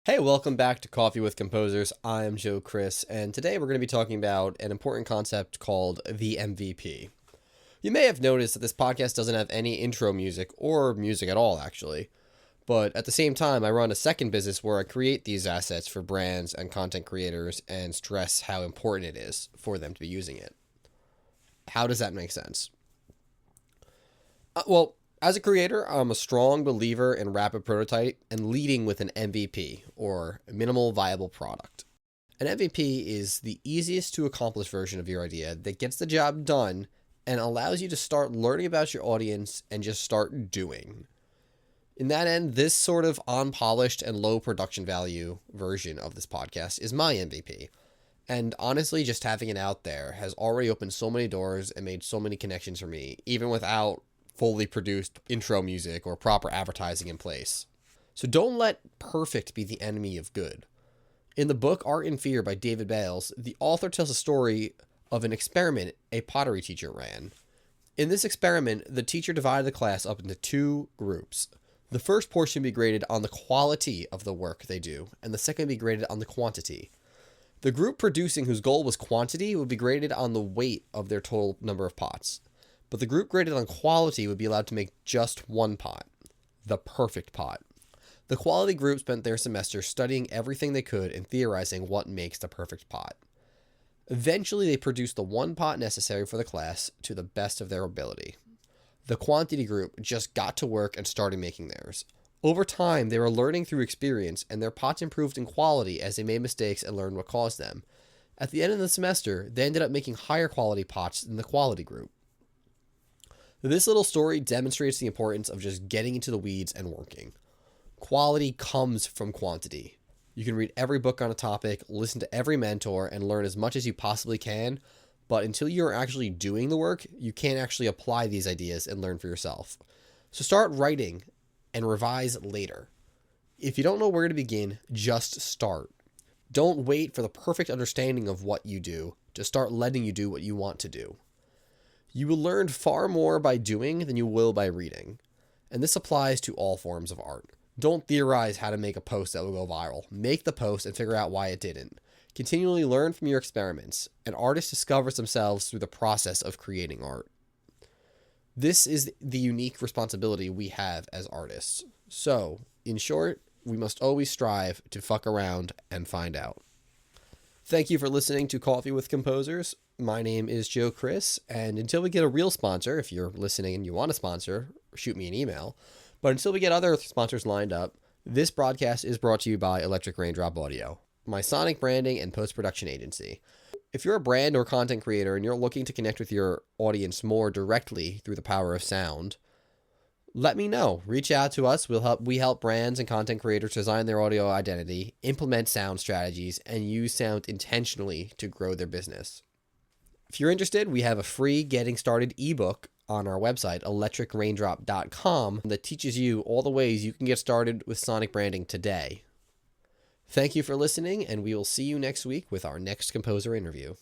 Hey, welcome back to Coffee with Composers. I'm Joe Chris, and today we're going to be talking about an important concept called the MVP. You may have noticed that this podcast doesn't have any intro music or music at all, actually. But at the same time, I run a second business where I create these assets for brands and content creators and stress how important it is for them to be using it. How does that make sense? Well, as a creator, I'm a strong believer in rapid prototype and leading with an MVP, or minimal viable product. An MVP is the easiest to accomplish version of your idea that gets the job done and allows you to start learning about your audience and just start doing. In that end, this sort of unpolished and low production value version of this podcast is my MVP. And honestly, just having it out there has already opened so many doors and made so many connections for me, even without fully produced intro music or proper advertising in place. So don't let perfect be the enemy of good. In the book Art and Fear by David Bales, the author tells a story of an experiment a pottery teacher ran. In this experiment, the teacher divided the class up into two groups. The first portion would be graded on the quality of the work they do, and the second would be graded on the quantity. The group producing whose goal was quantity would be graded on the weight of their total number of pots. But the group graded on quality would be allowed to make just one pot, the perfect pot. The quality group spent their semester studying everything they could and theorizing what makes the perfect pot. Eventually, they produced the one pot necessary for the class to the best of their ability. The quantity group just got to work and started making theirs. Over time, they were learning through experience, and their pots improved in quality as they made mistakes and learned what caused them. At the end of the semester, they ended up making higher quality pots than the quality group. This little story demonstrates the importance of just getting into the weeds and working. Quality comes from quantity. You can read every book on a topic, listen to every mentor, and learn as much as you possibly can, but until you're actually doing the work, you can't actually apply these ideas and learn for yourself. So start writing and revise later. If you don't know where to begin, just start. Don't wait for the perfect understanding of what you do to start letting you do what you want to do. You will learn far more by doing than you will by reading. And this applies to all forms of art. Don't theorize how to make a post that will go viral. Make the post and figure out why it didn't. Continually learn from your experiments. An artist discovers themselves through the process of creating art. This is the unique responsibility we have as artists. So, in short, we must always strive to fuck around and find out. Thank you for listening to Coffee with Composers. My name is Joe Chris, and until we get a real sponsor, if you're listening and you want a sponsor, shoot me an email. But until we get other sponsors lined up, this broadcast is brought to you by Electric Raindrop Audio, my sonic branding and post-production agency. If you're a brand or content creator and you're looking to connect with your audience more directly through the power of sound, let me know. Reach out to us. We help brands and content creators design their audio identity, implement sound strategies, and use sound intentionally to grow their business. If you're interested, we have a free Getting Started ebook on our website, electricraindrop.com, that teaches you all the ways you can get started with sonic branding today. Thank you for listening, and we will see you next week with our next composer interview.